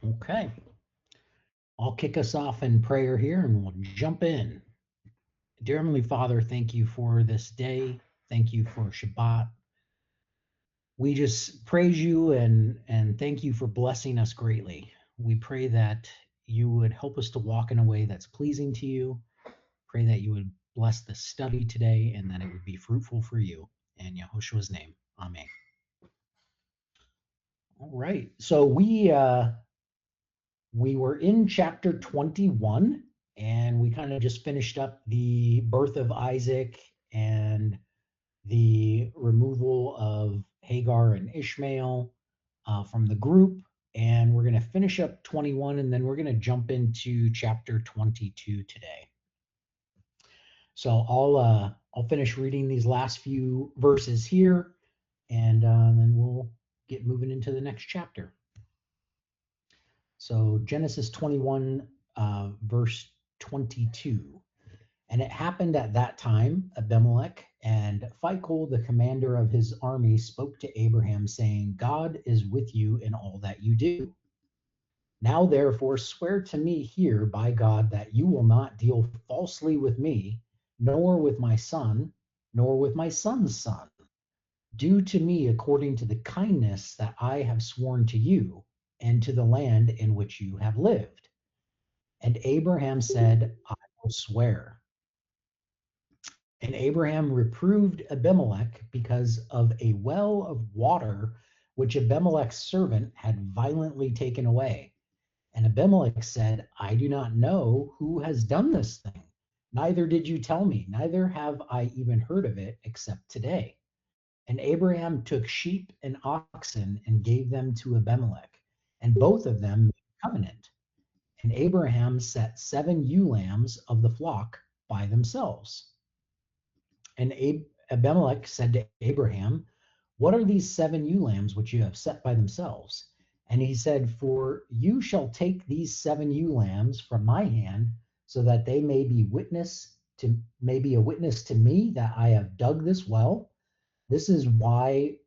Okay, I'll kick us off in prayer here and we'll jump in. Dear Heavenly Father, thank you for this day. Thank you for Shabbat. We just praise you and thank you for blessing us greatly. We pray that you would help us to walk in a way that's pleasing to you. Pray that you would bless the study today and that it would be fruitful for you. In Yehoshua's name, amen. All right, so we were in chapter 21 and we kind of just finished up the birth of Isaac and the removal of Hagar and Ishmael from the group. And we're going to finish up 21 and then we're going to jump into chapter 22 today. So I'll finish reading these last few verses here and then we'll get moving into the next chapter. So Genesis 21, verse 22. And it happened at that time, Abimelech and Phicol, the commander of his army, spoke to Abraham, saying, God is with you in all that you do. Now, therefore, swear to me here by God that you will not deal falsely with me, nor with my son, nor with my son's son. Do to me according to the kindness that I have sworn to you, and to the land in which you have lived. And Abraham said, I will swear. And Abraham reproved Abimelech because of a well of water which Abimelech's servant had violently taken away. And Abimelech said, I do not know who has done this thing. Neither did you tell me, neither have I even heard of it except today. And Abraham took sheep and oxen and gave them to Abimelech, and both of them made a covenant. And Abraham set 7 ewe lambs of the flock by themselves. And Abimelech said to Abraham, what are these 7 ewe lambs which you have set by themselves? And he said, for you shall take these 7 ewe lambs from my hand, so that they may be a witness to me that I have dug this well. This is why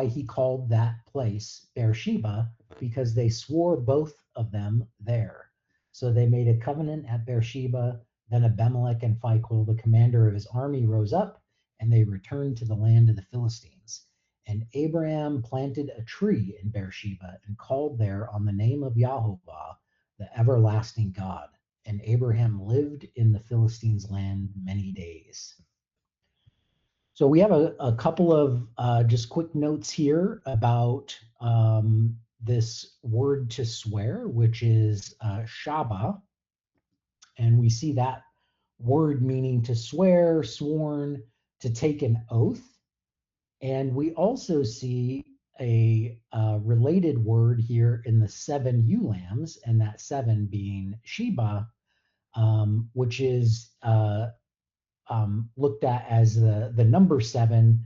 he called that place Beersheba, because they swore both of them there. So they made a covenant at Beersheba. Then Abimelech and Phicol, the commander of his army, rose up, and they returned to the land of the Philistines. And Abraham planted a tree in Beersheba and called there on the name of Yahovah, the everlasting God. And Abraham lived in the Philistines' land many days. So we have a couple of just quick notes here about this word to swear, which is shaba. And we see that word meaning to swear, sworn, to take an oath. And we also see a related word here in the 7 ewe lambs, and that 7 being Sheba, which is looked at as the number 7,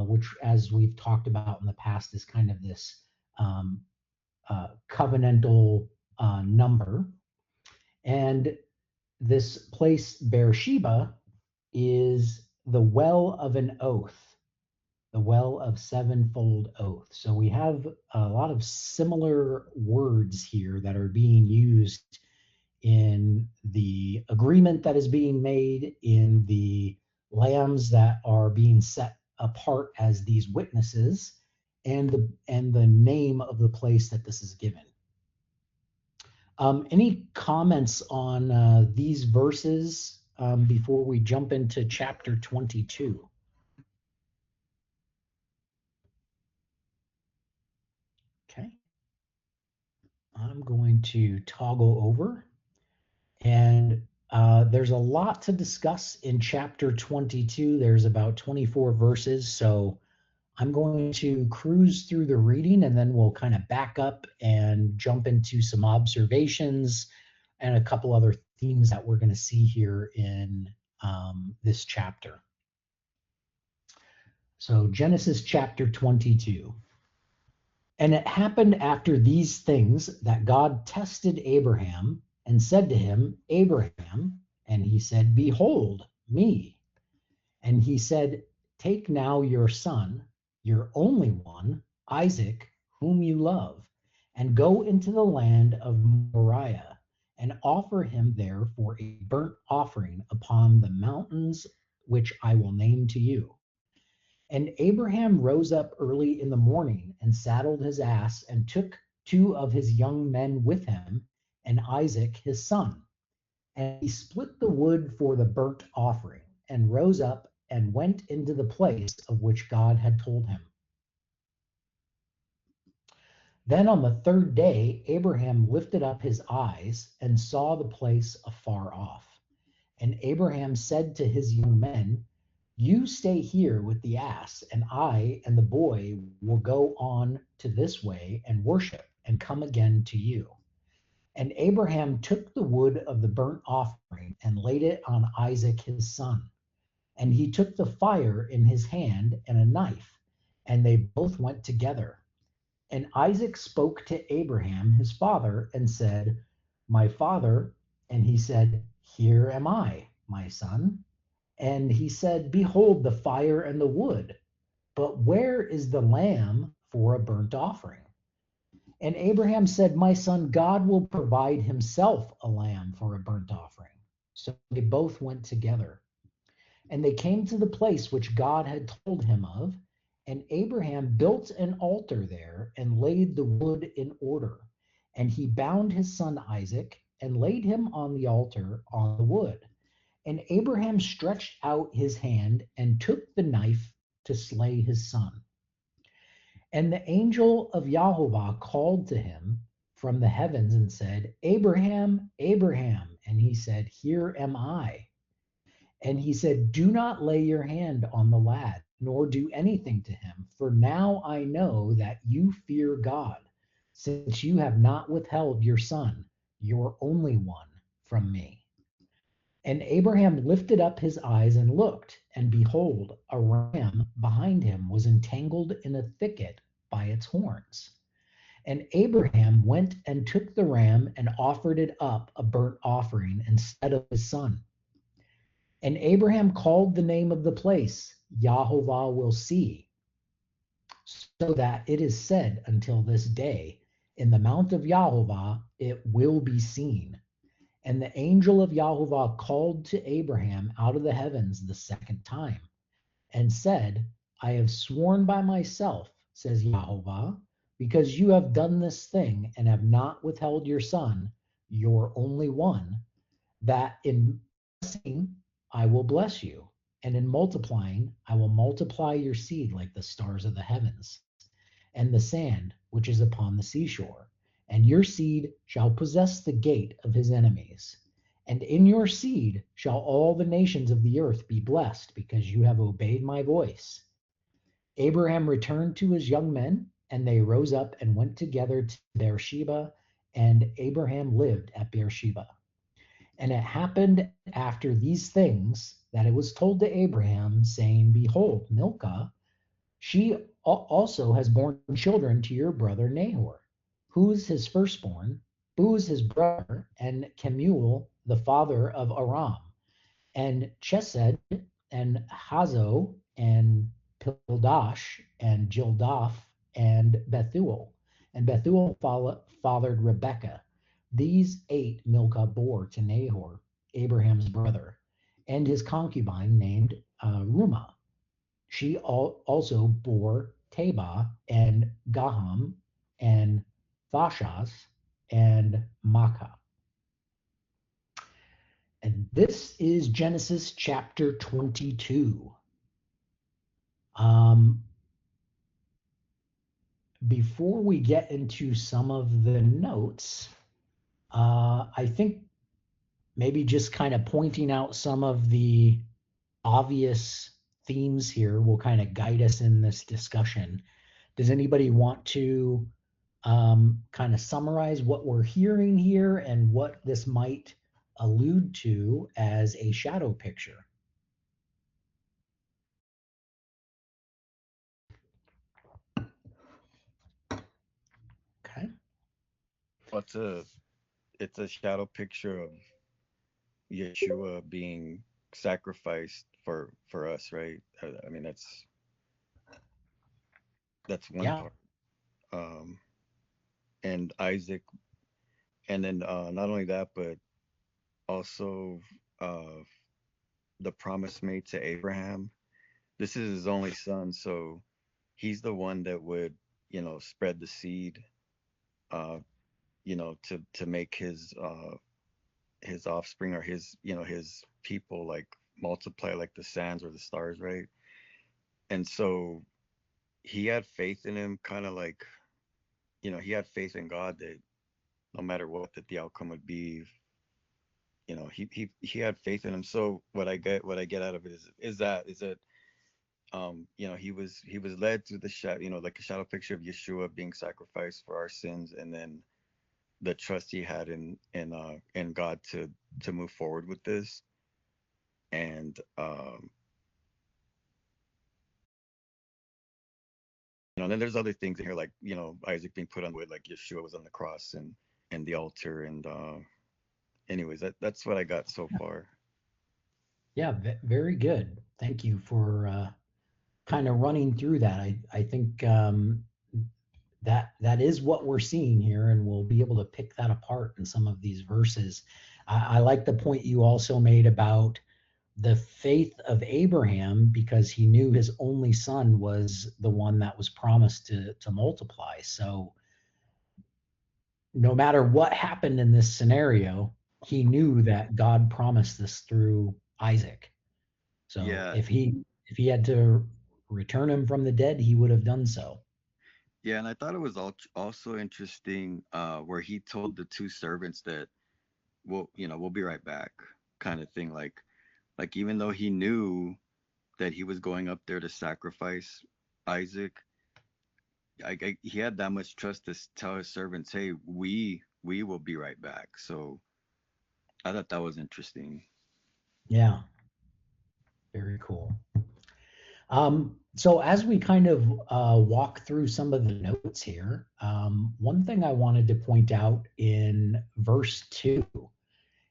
which, as we've talked about in the past, is kind of this covenantal number. And this place, Beersheba, is the well of an oath, the well of 7-fold oath. So we have a lot of similar words here that are being used in the agreement that is being made, in the lambs that are being set apart as these witnesses, and the name of the place that this is given. Any comments on these verses before we jump into chapter 22? Okay. I'm going to toggle over. And there's a lot to discuss in chapter 22. There's about 24 verses. So I'm going to cruise through the reading and then we'll kind of back up and jump into some observations and a couple other themes that we're going to see here in this chapter. So Genesis chapter 22. And it happened after these things that God tested Abraham and said to him, Abraham, and he said, behold me. And he said, take now your son, your only one, Isaac, whom you love, and go into the land of Moriah and offer him there for a burnt offering upon the mountains which I will name to you. And Abraham rose up early in the morning and saddled his ass and took two of his young men with him and Isaac his son. And he split the wood for the burnt offering and rose up and went into the place of which God had told him. Then on the third day, Abraham lifted up his eyes and saw the place afar off. And Abraham said to his young men, you stay here with the ass, and I and the boy will go on to this way and worship and come again to you. And Abraham took the wood of the burnt offering and laid it on Isaac his son. And he took the fire in his hand and a knife, and they both went together. And Isaac spoke to Abraham his father and said, my father. And he said, here am I, my son. And he said, behold the fire and the wood, but where is the lamb for a burnt offering? And Abraham said, my son, God will provide himself a lamb for a burnt offering. So they both went together. And they came to the place which God had told him of. And Abraham built an altar there and laid the wood in order. And he bound his son Isaac and laid him on the altar on the wood. And Abraham stretched out his hand and took the knife to slay his son. And the angel of Yahovah called to him from the heavens and said, Abraham, Abraham. And he said, here am I. And he said, do not lay your hand on the lad, nor do anything to him, for now I know that you fear God, since you have not withheld your son, your only one, from me. And Abraham lifted up his eyes and looked, and behold, a ram behind him was entangled in a thicket by its horns. And Abraham went and took the ram and offered it up a burnt offering instead of his son. And Abraham called the name of the place, Yahovah will see, so that it is said until this day, in the mount of Yahovah it will be seen. And the angel of Yahovah called to Abraham out of the heavens the second time and said, I have sworn by myself, says Yahovah, because you have done this thing and have not withheld your son, your only one, that in blessing I will bless you, and in multiplying I will multiply your seed like the stars of the heavens and the sand which is upon the seashore. And your seed shall possess the gate of his enemies. And in your seed shall all the nations of the earth be blessed, because you have obeyed my voice. Abraham returned to his young men, and they rose up and went together to Beersheba, and Abraham lived at Beersheba. And it happened after these things that it was told to Abraham, saying, behold, Milcah, she also has borne children to your brother Nahor, who's his firstborn, Buz his brother, and Kemuel the father of Aram, and Chesed, and Hazo, and Pildash, and Jildaph, and Bethuel. And Bethuel fathered Rebekah. These 8 Milcah bore to Nahor, Abraham's brother, and his concubine named Rumah. She also bore Taba and Gaham and Thashas and Makkah. And this is Genesis chapter 22. Before we get into some of the notes, I think maybe just kind of pointing out some of the obvious themes here will kind of guide us in this discussion. Does anybody want to kind of summarize what we're hearing here and what this might allude to as a shadow picture? Okay. Well, it's a shadow picture of Yeshua being sacrificed for us, right? I mean, that's one Yeah. part. Um, and Isaac, and then not only that, but also uh, the promise made to Abraham. This is his only son, so he's the one that would, spread the seed, uh, to make his offspring, or his people, like, multiply like the sands or the stars, right? And so he had faith in him, kind of like, he had faith in God that no matter what, that the outcome would be. He had faith in him. So what I get out of it is that he was led through the shadow, like a shadow picture of Yeshua being sacrificed for our sins, and then the trust he had in God to move forward with this. And then there's other things in here, like, Isaac being put on wood, like Yeshua was on the cross and the altar. And anyways, that's what I got so far. Yeah, very good. Thank you for kind of running through that. I think that is what we're seeing here, and we'll be able to pick that apart in some of these verses. I like the point you also made about the faith of Abraham, because he knew his only son was the one that was promised to multiply. So no matter what happened in this scenario, he knew that God promised this through Isaac. So Yeah, if he had to return him from the dead, he would have done so. yeah, and I thought it was also interesting, where he told the two servants that we'll be right back, kind of thing. Like, even though he knew that he was going up there to sacrifice Isaac, he had that much trust to tell his servants, "Hey, we will be right back." So I thought that was interesting. Yeah, very cool. So as we kind of walk through some of the notes here, one thing I wanted to point out in verse 2,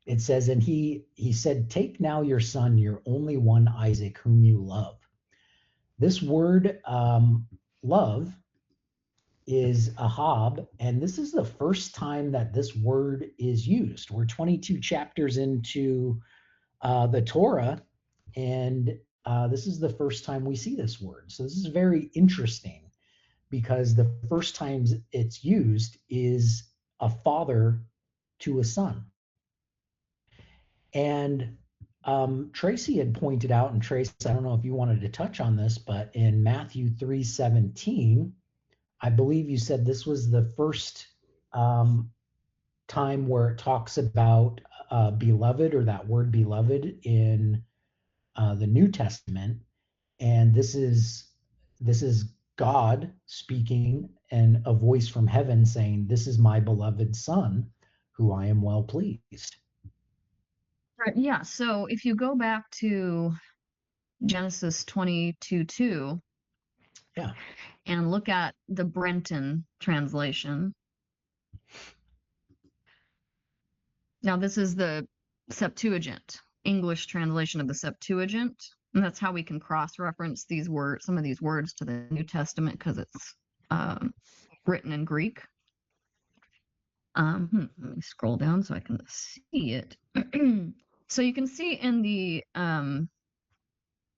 it says, and he said, take now your son, your only one, Isaac, whom you love. This word love is ahab, and this is the first time that this word is used. We're 22 chapters into the Torah, and this is the first time we see this word. So this is very interesting, because the first time it's used is a father to a son. And Tracy had pointed out, and Trace, I don't know if you wanted to touch on this, but in Matthew 3:17, I believe you said this was the first um, time where it talks about beloved, or that word beloved in the New Testament. And this is God speaking, and a voice from heaven saying, "This is my beloved son, who I am well pleased." Right. Yeah. So if you go back to Genesis 22:2 Yeah. and look at the Brenton translation. Now, this is the Septuagint, English translation of the Septuagint. And that's how we can cross-reference these words, some of these words, to the New Testament, because it's written in Greek. Let me scroll down so I can see it. So you can see in the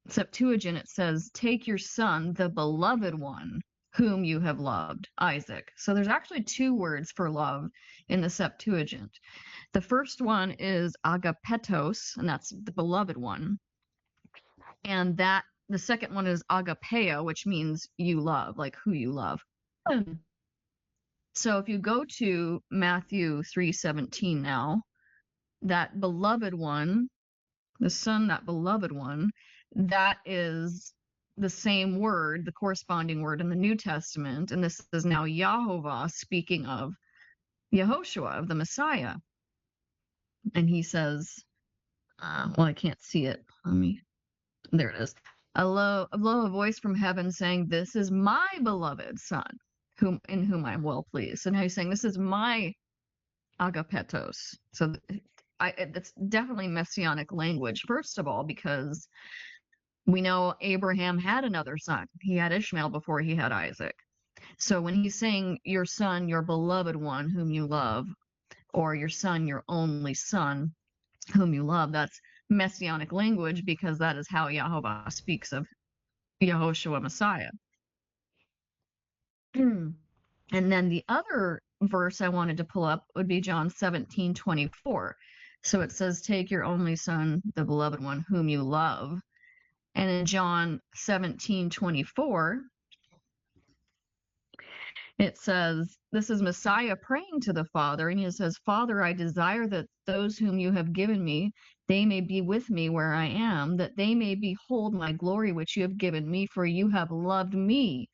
Septuagint, it says, take your son, the beloved one, whom you have loved, Isaac. So there's actually two words for love in the Septuagint. The first one is agapetos, and that's the beloved one. And that the second one is agapeo, which means you love, like who you love. So if you go to Matthew 3:17 now, that beloved one, the son, that beloved one, that is the same word, the corresponding word in the New Testament. And this is now Yahovah speaking of Yehoshua, of the Messiah. And he says, well, I can't see it. There it is. A voice from heaven saying, this is my beloved son, in whom I'm well pleased. And now he's saying, this is my agapetos. So it's definitely Messianic language, first of all, because we know Abraham had another son. He had Ishmael before he had Isaac. So when he's saying your son, your beloved one, whom you love, or your son, your only son, whom you love, that's Messianic language, because that is how Yahweh speaks of Yehoshua Messiah. And then the other verse I wanted to pull up would be John 17:24. So it says, take your only son, the beloved one, whom you love. And in John 17:24, it says, this is Messiah praying to the Father, and he says, Father, I desire that those whom you have given me, they may be with me where I am, that they may behold my glory which you have given me, for you have loved me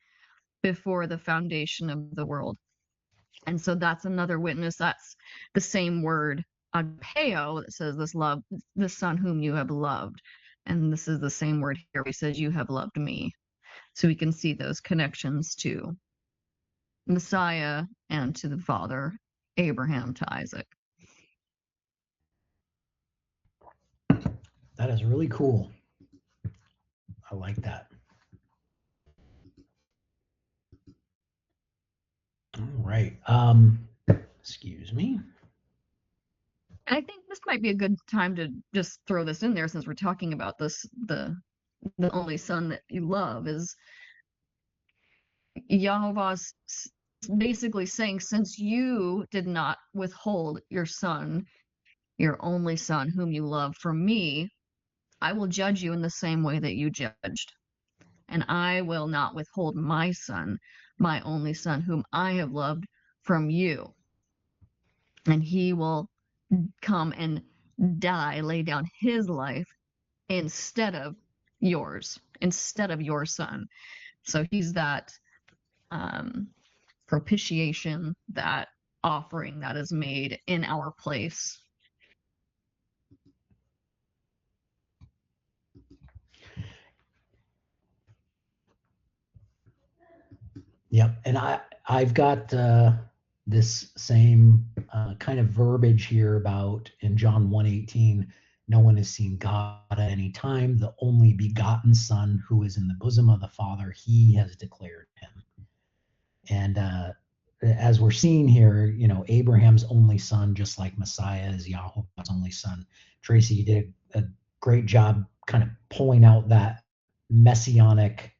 before the foundation of the world. And so that's another witness. That's the same word, agapeo, that says this love, the son whom you have loved. And this is the same word here. He says, you have loved me. So we can see those connections to Messiah and to the father, Abraham to Isaac. That is really cool. I like that. All right. Excuse me. And I think this might be a good time to just throw this in there, since we're talking about this, the only son that you love is Yahweh's basically saying, since you did not withhold your son, your only son whom you love, from me, I will judge you in the same way that you judged. And I will not withhold my son, my only son whom I have loved, from you. And he will come and die, lay down his life instead of yours, instead of your son. So he's that propitiation, that offering that is made in our place. Yep. And I've got this same kind of verbiage here about in John 1:18, no one has seen God at any time. The only begotten Son who is in the bosom of the Father, he has declared him. And as we're seeing here, Abraham's only son, just like Messiah is Yahweh's only son. Tracy, you did a great job kind of pulling out that messianic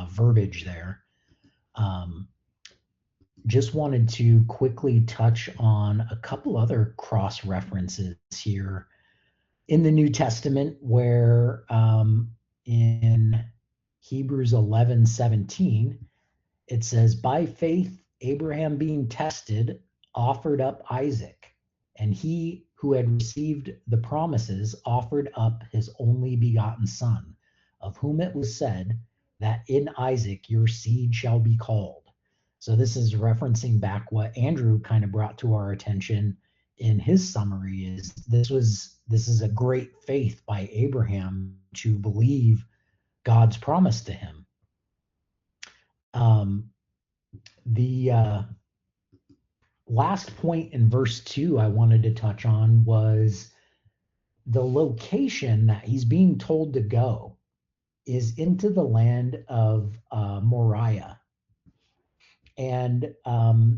verbiage there. Just wanted to quickly touch on a couple other cross references here in the New Testament, where in Hebrews 11:17, it says, by faith, Abraham being tested offered up Isaac, and he who had received the promises offered up his only begotten son, of whom it was said that in Isaac your seed shall be called. So this is referencing back what Andrew kind of brought to our attention in his summary, is this is a great faith by Abraham to believe God's promise to him. The last point in verse 2 I wanted to touch on was the location that he's being told to go is into the land of Moriah. And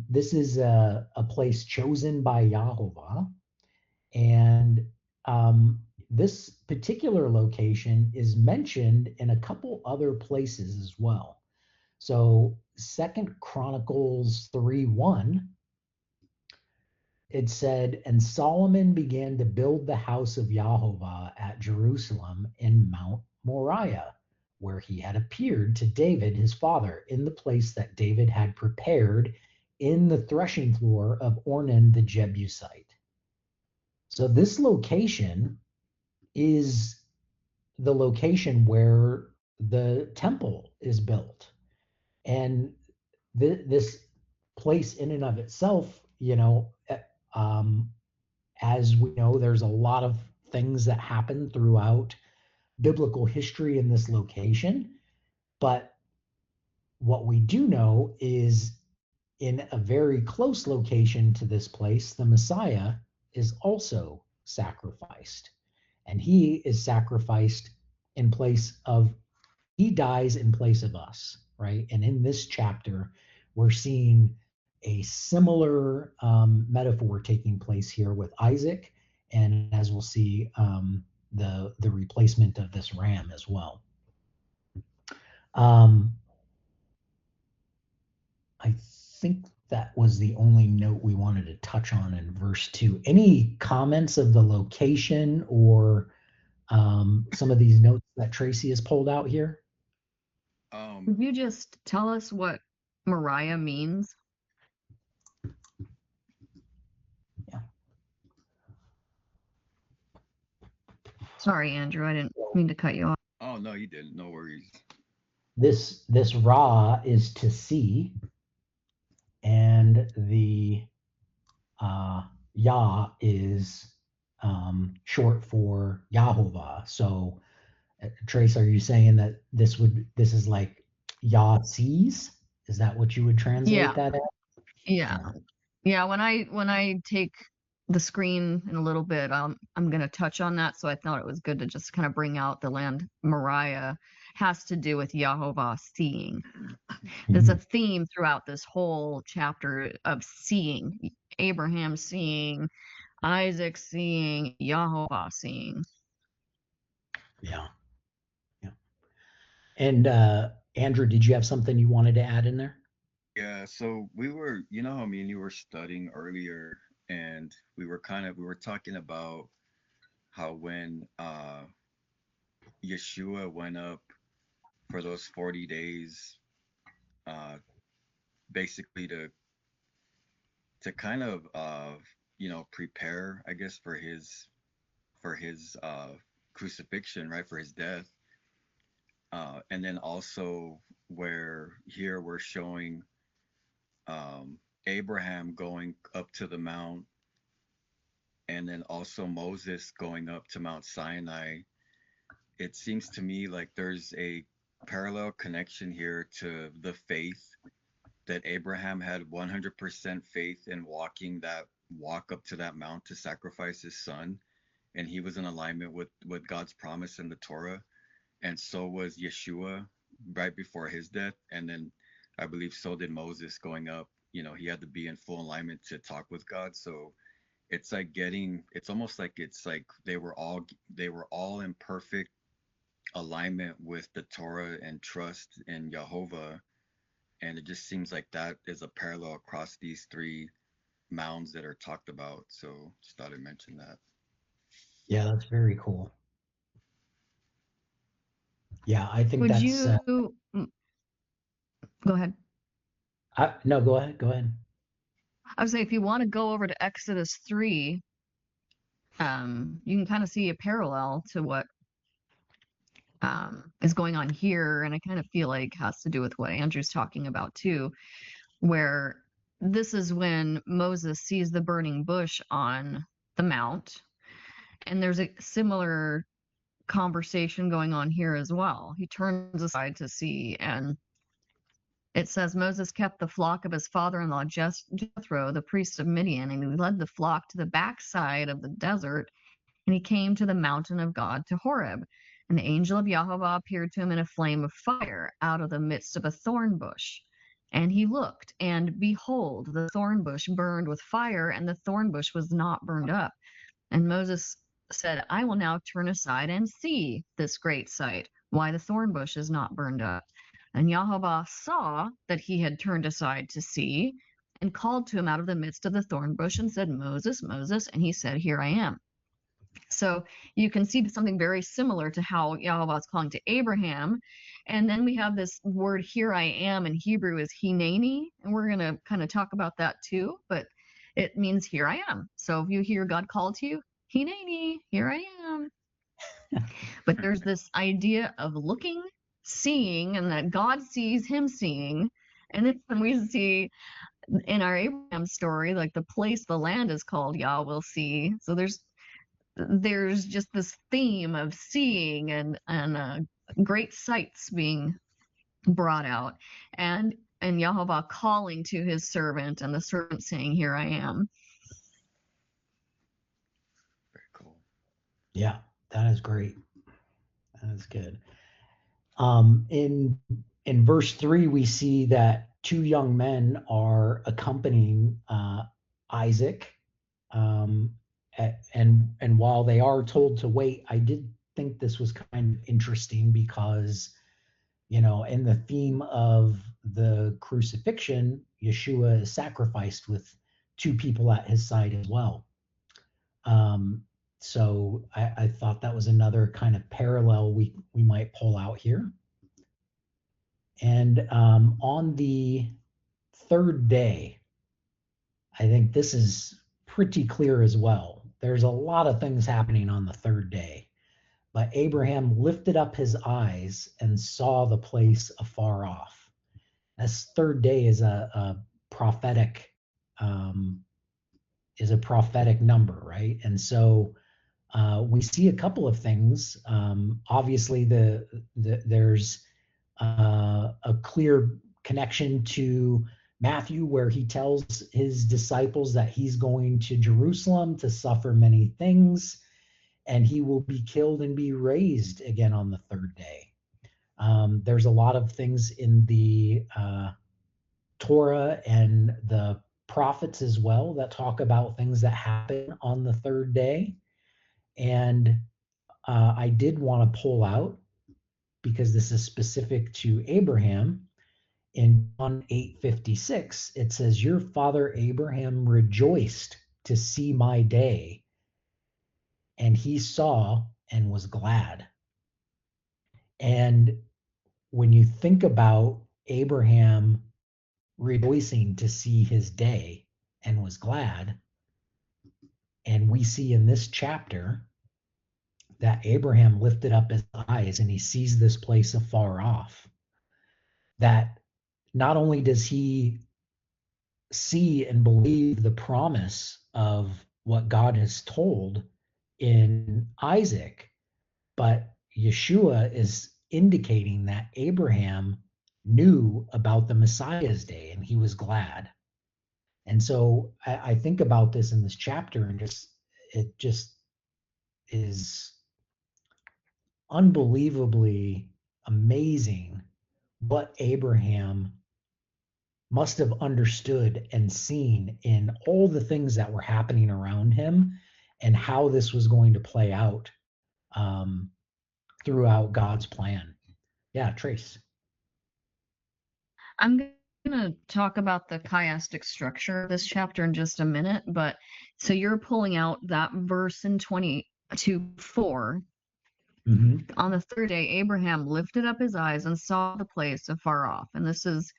this is a place chosen by Yahweh. And this particular location is mentioned in a couple other places as well. So 2 Chronicles 3:1, it said, and Solomon began to build the house of Yahweh at Jerusalem in Mount Moriah, where he had appeared to David his father, in the place that David had prepared in the threshing floor of Ornan the Jebusite. So this location is the location where the temple is built. And this place in and of itself, as we know, there's a lot of things that happen throughout biblical history in this location. But what we do know is in a very close location to this place, the Messiah is also sacrificed. And he is sacrificed in place of, he dies in place of us, right? And in this chapter, we're seeing a similar metaphor taking place here with Isaac, and as we'll see, the replacement of this ram as well. I think that was the only note we wanted to touch on in verse 2. Any comments of the location or some of these notes that Tracy has pulled out here? Could you just tell us what Moriah means? Yeah. Sorry, Andrew, I didn't mean to cut you off. Oh no, you didn't. No worries. This Ra is to see, and the Yah is short for Yahovah. So, Trace, are you saying that this is like Yah sees? Is that what you would translate Yeah. that as? Yeah. Yeah, when I take the screen in a little bit, I'm going to touch on that. So I thought it was good to just kind of bring out the land Moriah has to do with Yahovah seeing. There's a theme throughout this whole chapter of seeing. Abraham seeing, Isaac seeing, Yahovah seeing. Yeah. Yeah. And Andrew, did you have something you wanted to add in there? Yeah, so we were, how me and you were studying earlier, and we were talking about how when Yeshua went up for those 40 days, basically to kind of prepare, I guess, for his crucifixion, right, for his death. And then also where here we're showing Abraham going up to the mount, and then also Moses going up to Mount Sinai. It seems to me like there's a parallel connection here to the faith that Abraham had 100% faith in walk up to that mount to sacrifice his son, and he was in alignment with God's promise in the Torah, and so was Yeshua right before his death, and then I believe so did Moses going up. He had to be in full alignment to talk with God. So it's almost like they were all in perfect alignment with the Torah and trust in Jehovah. And it just seems like that is a parallel across these three mounds that are talked about. So just thought I'd mention that. Yeah, that's very cool. Yeah, I think Would that's. you go ahead? No, go ahead. Go ahead. I would say if you want to go over to Exodus 3, you can kind of see a parallel to what is going on here, and I kind of feel like has to do with what Andrew's talking about too, where this is when Moses sees the burning bush on the mount, and there's a similar conversation going on here as well. He turns aside to see, and it says Moses kept the flock of his father-in-law Jethro, the priest of Midian, and he led the flock to the backside of the desert, and he came to the mountain of God, to Horeb. And the angel of Yahovah appeared to him in a flame of fire out of the midst of a thorn bush. And he looked, and behold, the thorn bush burned with fire, and the thorn bush was not burned up. And Moses said, I will now turn aside and see this great sight, why the thorn bush is not burned up. And Yahovah saw that he had turned aside to see, and called to him out of the midst of the thorn bush and said, Moses, Moses. And he said, Here I am. So you can see something very similar to how Yahweh is calling to Abraham. And then we have this word, here I am, in Hebrew is hineni. And we're going to kind of talk about that too, but it means here I am. So if you hear God call to you, hineni, here I am. But there's this idea of looking, seeing, and that God sees him seeing. And then when we see in our Abraham story, like the place, the land is called Yah will see. So there's just this theme of seeing and great sights being brought out, and Yahovah calling to his servant, and the servant saying, Here I am. Very cool. Yeah, that is great. That is good. In verse 3, we see that two young men are accompanying Isaac. And while they are told to wait, I did think this was kind of interesting because, in the theme of the crucifixion, Yeshua is sacrificed with two people at his side as well. Um, so I thought that was another kind of parallel we might pull out here. And on the third day, I think this is pretty clear as well. There's a lot of things happening on the third day. But Abraham lifted up his eyes and saw the place afar off. This third day is a prophetic um, number, right? And so we see a couple of things. Obviously, there's a clear connection to Matthew, where he tells his disciples that he's going to Jerusalem to suffer many things, and he will be killed and be raised again on the third day. There's a lot of things in the Torah and the prophets as well that talk about things that happen on the third day. And I did want to pull out, because this is specific to Abraham, in John 8:56, it says, "Your father Abraham rejoiced to see my day, and he saw and was glad." And when you think about Abraham rejoicing to see his day and was glad, and we see in this chapter that Abraham lifted up his eyes and he sees this place afar off, that not only does he see and believe the promise of what God has told in Isaac, but Yeshua is indicating that Abraham knew about the Messiah's day and he was glad. And so I think about this in this chapter, and it just is unbelievably amazing what Abraham must have understood and seen in all the things that were happening around him, and how this was going to play out um, throughout God's plan. Yeah, Trace. I'm going to talk about the chiastic structure of this chapter in just a minute, but so you're pulling out that verse in 22:4. Mm-hmm. On the third day, Abraham lifted up his eyes and saw the place afar off. And this is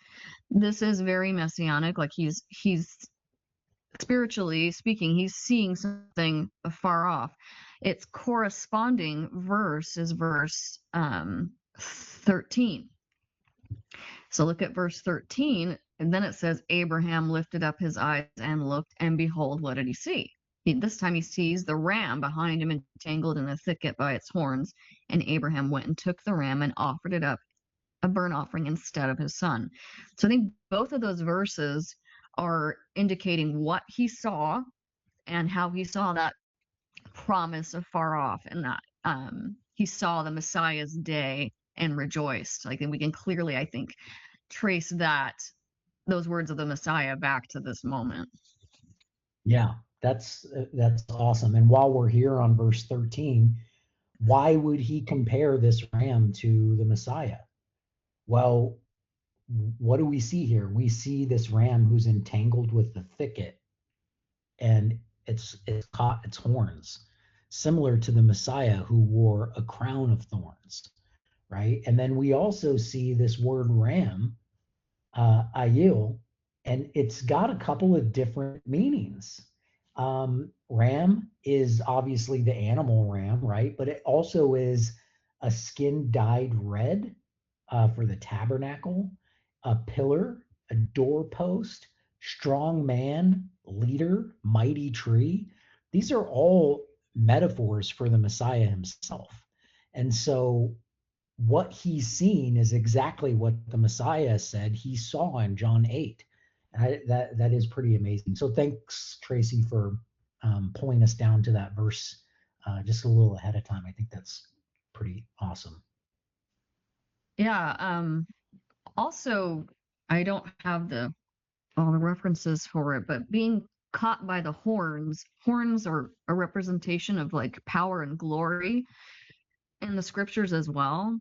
very messianic. Like he's spiritually speaking, he's seeing something afar off. Its corresponding verse is verse 13. So look at verse 13, and then it says, Abraham lifted up his eyes and looked, and behold, what did he see? This time he sees the ram behind him entangled in the thicket by its horns, and Abraham went and took the ram and offered it up a burnt offering instead of his son. So I think both of those verses are indicating what he saw and how he saw that promise afar off, and that he saw the Messiah's day and rejoiced. Like, and we can clearly, I think, trace those words of the Messiah back to this moment. Yeah, that's awesome. And while we're here on verse 13, why would he compare this ram to the Messiah? Well, what do we see here? We see this ram who's entangled with the thicket, and it's caught its horns, similar to the Messiah who wore a crown of thorns, right? And then we also see this word ram, ayil, and it's got a couple of different meanings. Ram is obviously the animal ram, right? But it also is a skin dyed red for the tabernacle, a pillar, a doorpost, strong man, leader, mighty tree. These are all metaphors for the Messiah himself. And so what he's seen is exactly what the Messiah said he saw in John 8. And that is pretty amazing. So thanks, Tracy, for pulling us down to that verse just a little ahead of time. I think that's pretty awesome. Yeah. Also, I don't have all the references for it, but being caught by the horns. Horns are a representation of like power and glory in the scriptures as well.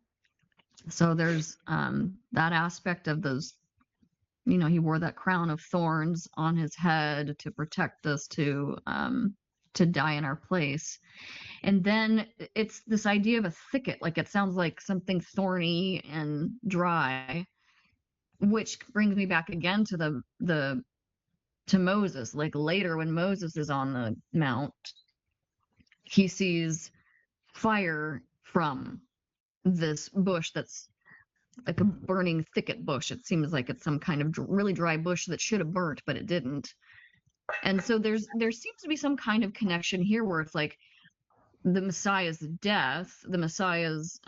So there's that aspect of those. He wore that crown of thorns on his head to protect us, to die in our place. And then it's this idea of a thicket, like it sounds like something thorny and dry, which brings me back again to to Moses. Like later when Moses is on the mount, he sees fire from this bush that's like a burning thicket bush. It seems like it's some kind of really dry bush that should have burnt, but it didn't. And so there seems to be some kind of connection here where it's like the Messiah's death, the Messiah's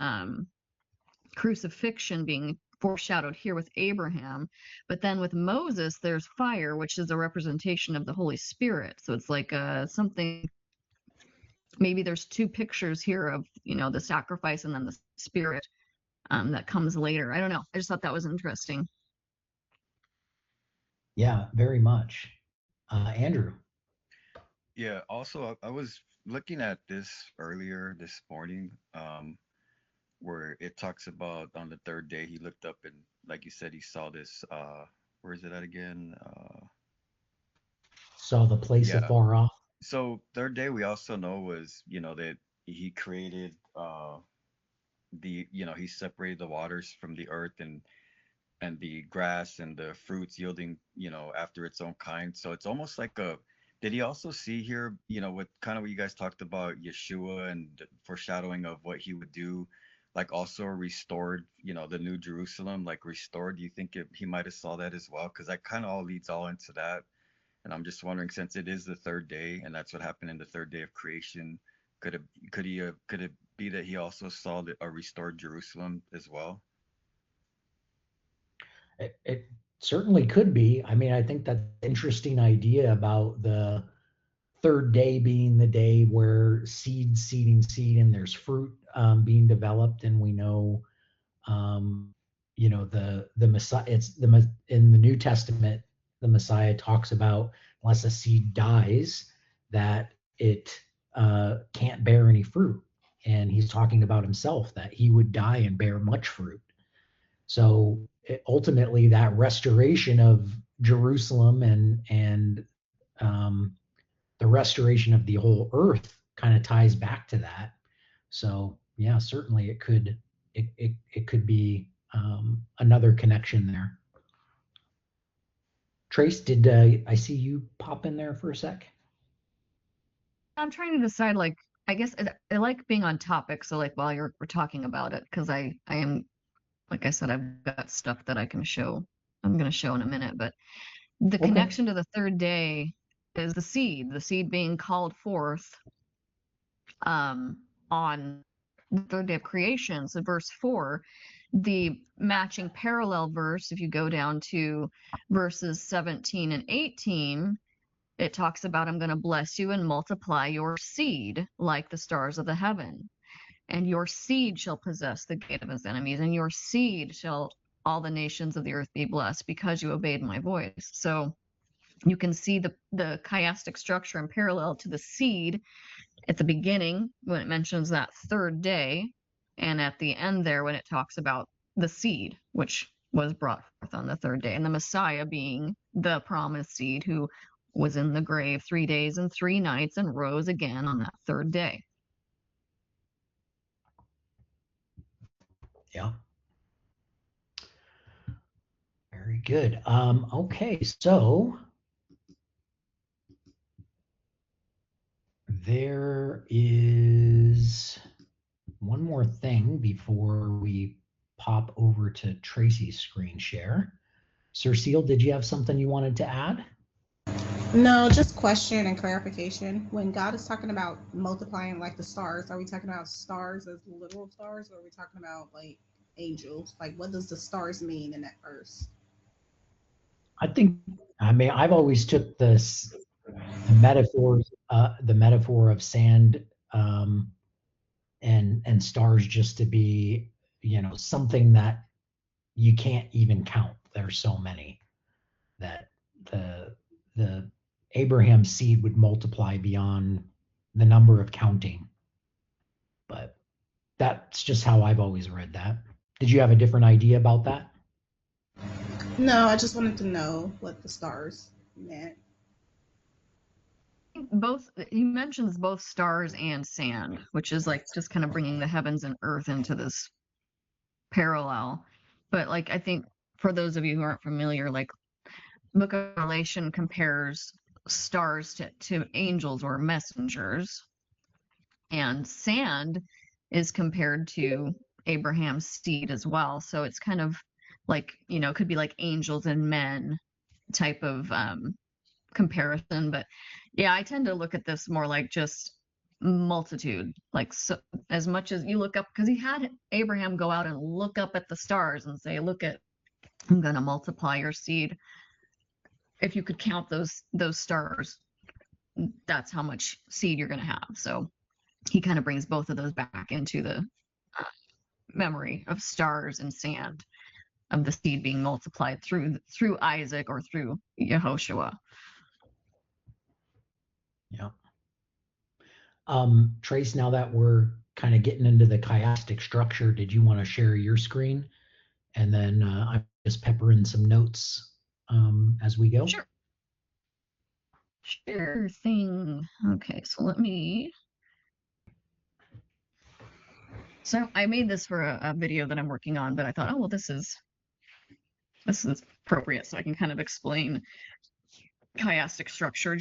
crucifixion being foreshadowed here with Abraham, but then with Moses there's fire, which is a representation of the Holy Spirit. So it's like something, maybe there's two pictures here of the sacrifice and then the Spirit that comes later. I don't know, I just thought that was interesting. Yeah, very much. Andrew. Yeah. Also, I was looking at this earlier this morning, where it talks about on the third day he looked up and, like you said, he saw this. Where is it at again? Saw the place Yeah. afar off. So third day we also know was, that he created he separated the waters from the earth, and the grass and the fruits yielding, after its own kind. So it's almost like did he also see here, what kind of what you guys talked about Yeshua and the foreshadowing of what he would do, like also restored, the new Jerusalem, like restored? Do you think he might have saw that as well? Because that kind of all leads all into that. And I'm just wondering, since it is the third day, and that's what happened in the third day of creation, could it be that he also saw a restored Jerusalem as well? It certainly could be. I mean, I think that's an interesting idea about the third day being the day where seeding seed, and there's fruit being developed, and we know, the Messiah. In the New Testament, the Messiah talks about unless a seed dies, that it can't bear any fruit, and he's talking about himself that he would die and bear much fruit. So ultimately, that restoration of Jerusalem and the restoration of the whole earth kind of ties back to that. So yeah, certainly it could be another connection there. Trace, did I see you pop in there for a sec? I'm trying to decide, like, I guess I like being on topic, so like while we're talking about it, because I am, like I said, I've got stuff that I'm going to show in a minute. But the Okay. connection to the third day is the seed being called forth on the third day of creation. So verse 4, the matching parallel verse, if you go down to verses 17 and 18, it talks about, I'm going to bless you and multiply your seed like the stars of the heaven. And your seed shall possess the gate of his enemies, and your seed shall all the nations of the earth be blessed because you obeyed my voice. So you can see the chiastic structure in parallel to the seed at the beginning when it mentions that third day, and at the end there when it talks about the seed, which was brought forth on the third day, and the Messiah being the promised seed who was in the grave 3 days and 3 nights and rose again on that third day. Yeah. Very good. Okay, so there is one more thing before we pop over to Tracy's screen share. Sir Seal, did you have something you wanted to add? No, just question and clarification. When God is talking about multiplying like the stars, are we talking about stars as literal stars, or are we talking about like angels? Like, what does the stars mean in that verse? I mean, I've always took the metaphor of sand and stars just to be, something that you can't even count. there's so many that the Abraham seed would multiply beyond the number of counting. But that's just how I've always read that. Did you have a different idea about that? No, I just wanted to know what the stars meant. Both, he mentions both stars and sand, which is like just kind of bringing the heavens and earth into this parallel. But like, I think for those of you who aren't familiar, like Book of Revelation compares stars to angels or messengers, and sand is compared to Abraham's seed as well. So it's kind of like, it could be like angels and men type of comparison. But yeah, I tend to look at this more like just multitude, like, so as much as you look up, because he had Abraham go out and look up at the stars and say, look at, I'm going to multiply your seed. If you could count those stars, that's how much seed you're going to have. So he kind of brings both of those back into the memory of stars and sand, of the seed being multiplied through Isaac or through Yehoshua. Yeah. Trace, now that we're kind of getting into the chiastic structure, did you want to share your screen? And then I'm just peppering some notes as we go. Sure. Sure thing. Okay, so let me. So I made this for a video that I'm working on, but I thought, oh, well, this is appropriate, so I can kind of explain chiastic structure.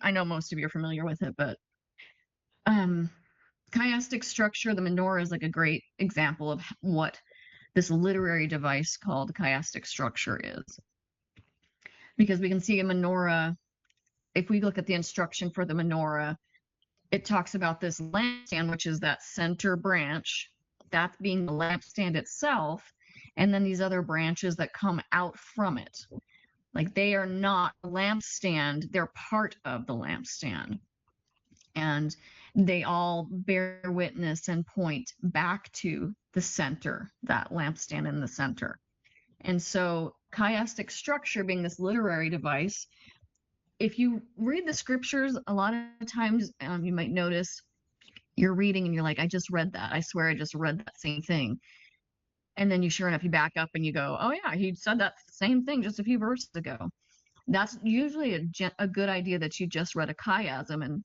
I know most of you are familiar with it, but chiastic structure, the menorah is like a great example of what this literary device called chiastic structure is. Because we can see a menorah, if we look at the instruction for the menorah, it talks about this lampstand, which is that center branch, that being the lampstand itself, and then these other branches that come out from it. Like, they are not a lampstand, they're part of the lampstand. And they all bear witness and point back to the center, that lampstand in the center. And so chiastic structure being this literary device, if you read the scriptures, a lot of times you might notice you're reading and you're like, I just read that. I swear I just read that same thing. And then sure enough, you back up and you go, oh yeah, he said that same thing just a few verses ago. That's usually a good idea, that you just read a chiasm, and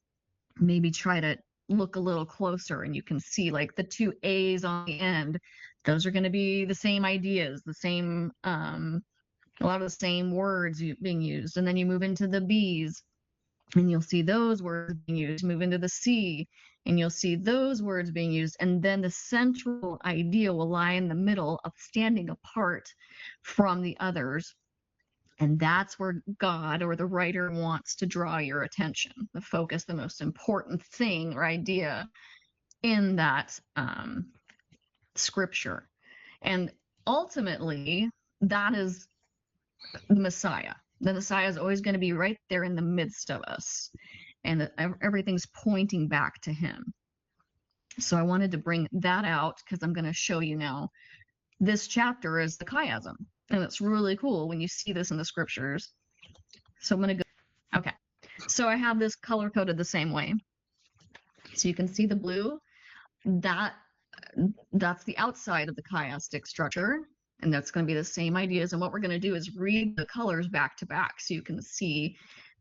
maybe try to look a little closer, and you can see like the two A's on the end. Those are going to be the same ideas, the same, a lot of the same words being used. And then you move into the B's, and you'll see those words being used. Move into the C, and you'll see those words being used. And then the central idea will lie in the middle, of standing apart from the others. And that's where God or the writer wants to draw your attention, the focus, the most important thing or idea in that scripture. And ultimately, that is the Messiah. The Messiah is always going to be right there in the midst of us, and everything's pointing back to him. So I wanted to bring that out, because I'm going to show you now. This chapter is the chiasm, and it's really cool when you see this in the scriptures. So I'm going to go. Okay. So I have this color coded the same way. So you can see the blue. That's the outside of the chiastic structure, and that's going to be the same ideas. And what we're going to do is read the colors back to back, so you can see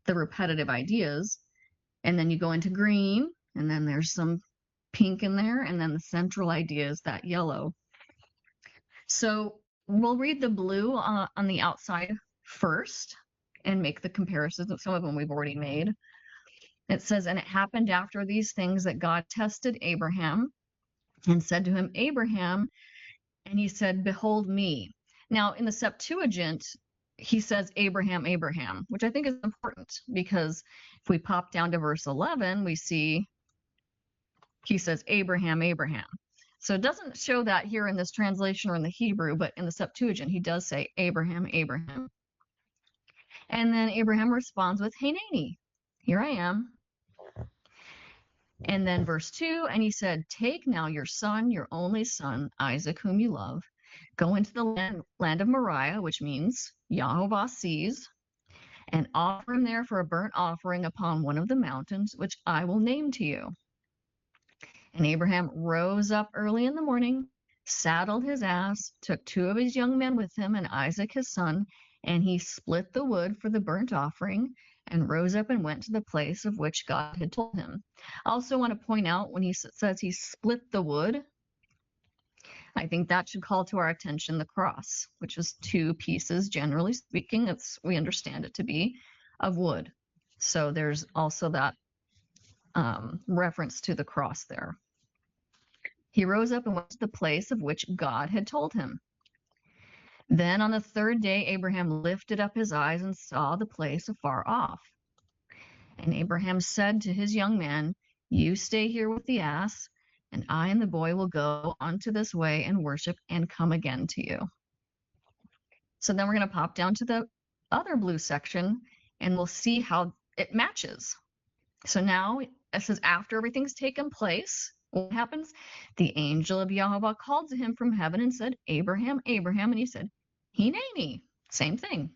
the repetitive ideas. And then you go into green, and then there's some pink in there, and then the central idea is that yellow. So we'll read the blue on the outside first and make the comparisons. Some of them we've already made. It says, and it happened after these things that God tested Abraham and said to him, Abraham, and he said, behold me. Now in the Septuagint, he says Abraham, Abraham, which I think is important, because if we pop down to verse 11, we see he says Abraham, Abraham. So it doesn't show that here in this translation or in the Hebrew, but in the Septuagint, he does say Abraham, Abraham. And then Abraham responds with, Hanani, here I am. And then verse 2, and he said, take now your son, your only son, Isaac, whom you love, Go into the land of Moriah, which means Yahovah sees, and offer him there for a burnt offering upon one of the mountains, which I will name to you. And Abraham rose up early in the morning, saddled his ass, took 2 of his young men with him and Isaac his son, and he split the wood for the burnt offering and rose up and went to the place of which God had told him. I also want to point out when he says he split the wood, I think that should call to our attention the cross, which is 2 pieces, generally speaking, we understand it to be, of wood. So there's also that reference to the cross there. He rose up and went to the place of which God had told him. Then on the 3rd day, Abraham lifted up his eyes and saw the place afar off. And Abraham said to his young man, "You stay here with the ass, and I and the boy will go onto this way and worship and come again to you." So then we're going to pop down to the other blue section, and we'll see how it matches. So now it says after everything's taken place, what happens? The angel of Yahweh called to him from heaven and said, "Abraham, Abraham." And he said, "Hineni." Same thing.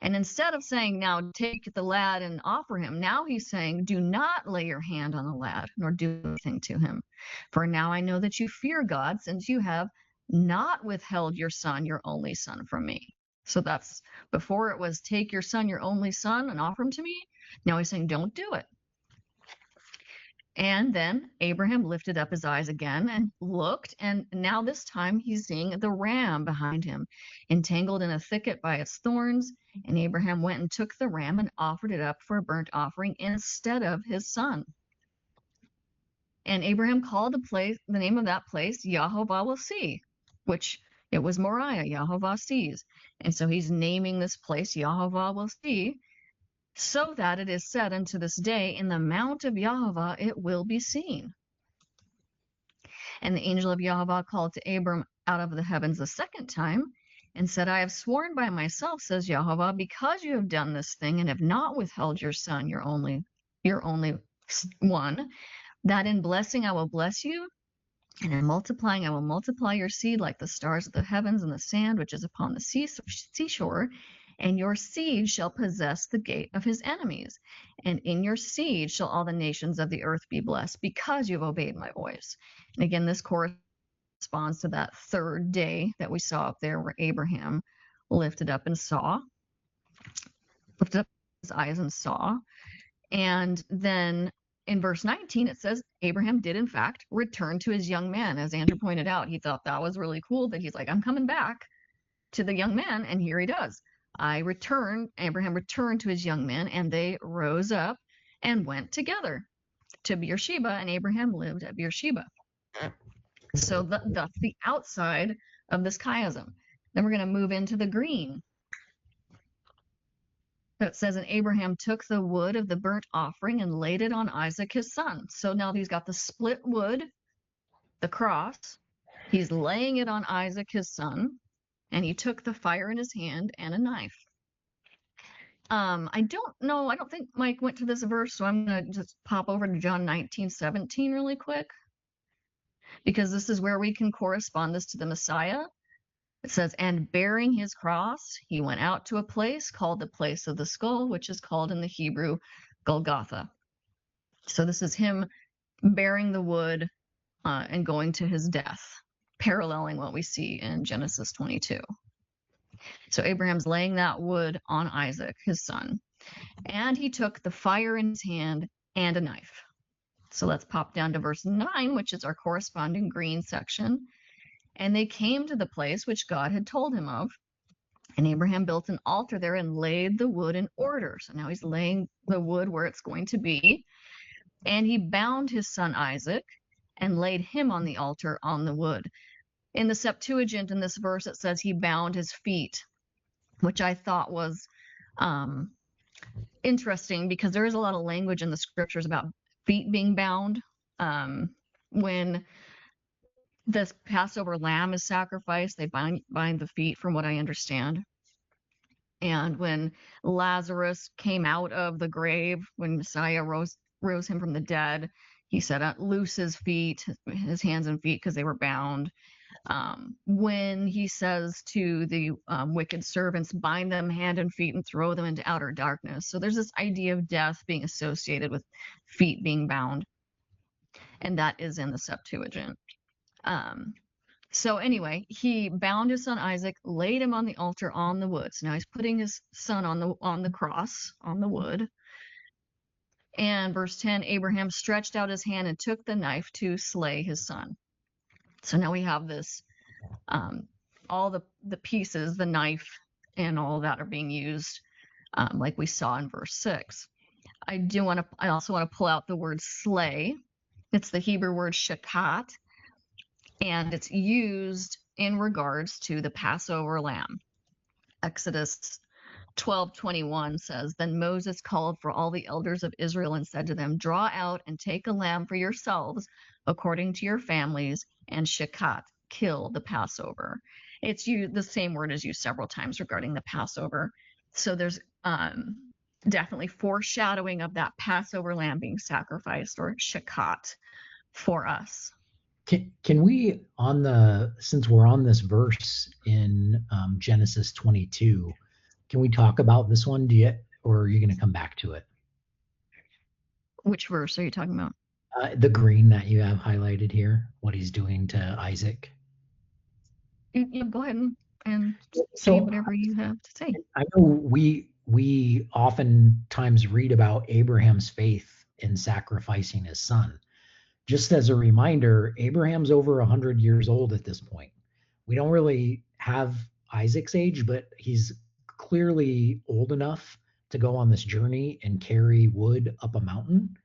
And instead of saying, "Now take the lad and offer him," now he's saying, "Do not lay your hand on the lad, nor do anything to him. For now I know that you fear God, since you have not withheld your son, your only son, from me." So that's before it was take your son, your only son, and offer him to me. Now he's saying, don't do it. And then Abraham lifted up his eyes again and looked, and now this time he's seeing the ram behind him, entangled in a thicket by its thorns. And Abraham went and took the ram and offered it up for a burnt offering instead of his son. And Abraham called the name of that place Yahovah will see, which it was Moriah, Yahovah sees. And so he's naming this place Yahovah will see, so that it is said unto this day, in the mount of Yahovah it will be seen. And the angel of Yahovah called to Abram out of the heavens a second time and said, "I have sworn by myself, says Yahovah, because you have done this thing and have not withheld your son, your only one, that in blessing I will bless you, and in multiplying I will multiply your seed like the stars of the heavens and the sand which is upon the seashore. And your seed shall possess the gate of his enemies. And in your seed shall all the nations of the earth be blessed, because you have obeyed my voice." And again, this corresponds to that 3rd day that we saw up there where Abraham lifted up his eyes and saw. And then in verse 19, it says, Abraham did, in fact, return to his young man. As Andrew pointed out, he thought that was really cool that he's like, I'm coming back to the young man. And here he does. Abraham returned to his young men, and they rose up and went together to Beersheba, and Abraham lived at Beersheba. So that's the outside of this chiasm. Then we're going to move into the green. It says, and Abraham took the wood of the burnt offering and laid it on Isaac his son. So now he's got the split wood, the cross. He's laying it on Isaac his son. And he took the fire in his hand and a knife. I don't think Mike went to this verse, so I'm going to just pop over to John 19:17 really quick, because this is where we can correspond this to the Messiah. It says, and bearing his cross, he went out to a place called the place of the skull, which is called in the Hebrew Golgotha. So this is him bearing the wood and going to his death, paralleling what we see in Genesis 22. So Abraham's laying that wood on Isaac, his son, and he took the fire in his hand and a knife. So let's pop down to verse 9, which is our corresponding green section. And they came to the place which God had told him of, and Abraham built an altar there and laid the wood in order. So now he's laying the wood where it's going to be, and he bound his son Isaac and laid him on the altar on the wood. In the Septuagint, in this verse, it says he bound his feet, which I thought was interesting, because there is a lot of language in the scriptures about feet being bound. When this Passover lamb is sacrificed, they bind the feet, from what I understand. And when Lazarus came out of the grave, when Messiah rose him from the dead, he said, loose his feet, his hands and feet, because they were bound. When he says to the wicked servants, bind them hand and feet and throw them into outer darkness. So there's this idea of death being associated with feet being bound, and that is in the Septuagint. So anyway, he bound his son Isaac, laid him on the altar on the wood. So now he's putting his son on the cross on the wood. And verse 10, Abraham stretched out his hand and took the knife to slay his son. So now we have this, all the pieces, the knife and all that are being used, like we saw in verse 6. I also want to pull out the word slay. It's the Hebrew word shakat, and it's used in regards to the Passover lamb. Exodus 12:21 says, Then Moses called for all the elders of Israel and said to them, Draw out and take a lamb for yourselves according to your families, and shakat, kill the Passover. It's the same word is used several times regarding the Passover. So there's definitely foreshadowing of that Passover lamb being sacrificed, or shakat, for us. Can we, since we're on this verse in Genesis 22, can we talk about this one? Or are you going to come back to it? Which verse are you talking about? The green that you have highlighted here, what he's doing to Isaac. Yeah, go ahead and say whatever you have to say. I know we oftentimes read about Abraham's faith in sacrificing his son. Just as a reminder, Abraham's over 100 years old at this point. We don't really have Isaac's age, but he's clearly old enough to go on this journey and carry wood up a mountain.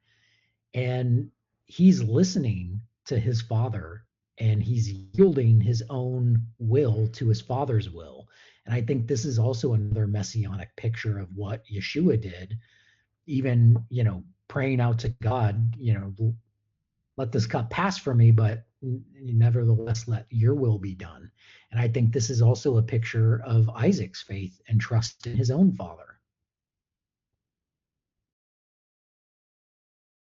And he's listening to his father, and he's yielding his own will to his father's will. And I think this is also another messianic picture of what Yeshua did, even, praying out to God, let this cup pass from me, but nevertheless, let your will be done. And I think this is also a picture of Isaac's faith and trust in his own father.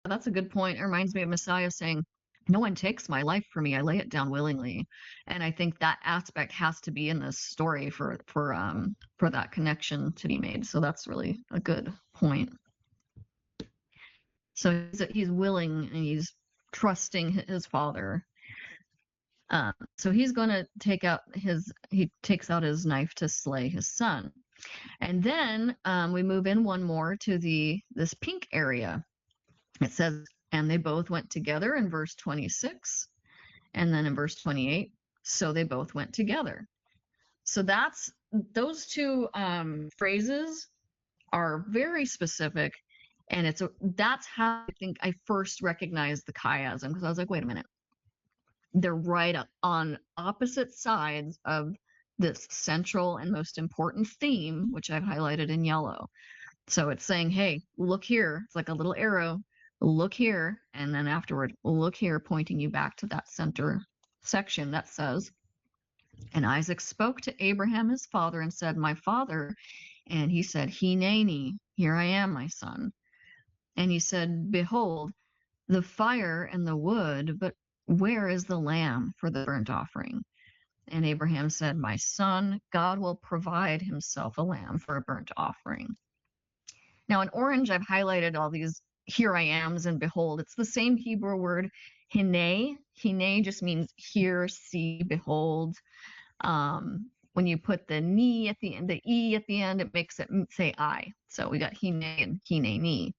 That's a good point. It reminds me of Messiah saying, no one takes my life from me. I lay it down willingly. And I think that aspect has to be in this story for that connection to be made. So that's really a good point. So he's willing and he's trusting his father. So he's going to he takes out his knife to slay his son. And then we move in one more to this pink area. It says, and they both went together in verse 26. And then in verse 28, so they both went together. So those two phrases are very specific. And that's how I think I first recognized the chiasm, because I was like, wait a minute. They're right up on opposite sides of this central and most important theme, which I've highlighted in yellow. So it's saying, hey, look here. It's like a little arrow. Look here. And then afterward, look here, pointing you back to that center section that says, and Isaac spoke to Abraham, his father, and said, my father. And he said, Hineni, here I am, my son. And he said, behold, the fire and the wood, but where is the lamb for the burnt offering? And Abraham said, my son, God will provide himself a lamb for a burnt offering. Now in orange, I've highlighted all these here I ams and behold. It's the same Hebrew word, hine. Hine just means hear, see, behold. When you put the ni at the end, the e at the end, it makes it say I. So we got hine and hineni.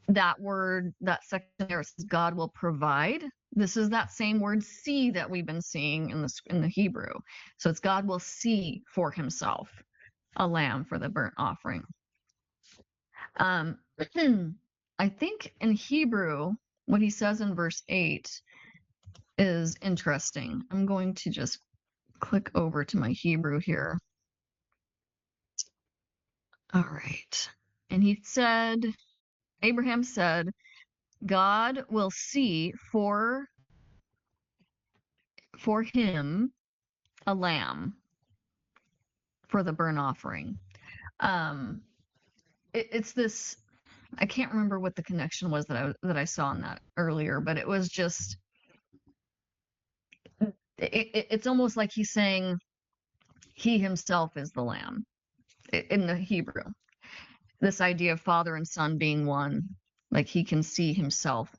That word, that section there says God will provide. This is that same word see that we've been seeing in the Hebrew. So it's God will see for himself a lamb for the burnt offering. I think in Hebrew, what he says in verse 8 is interesting. I'm going to just click over to my Hebrew here. All right. And Abraham said, God will see for him a lamb for the burnt offering. It's this, I can't remember what the connection was that I saw in that earlier, but it was just It's almost like he's saying he himself is the lamb in the Hebrew. This idea of father and son being one, like he can see himself,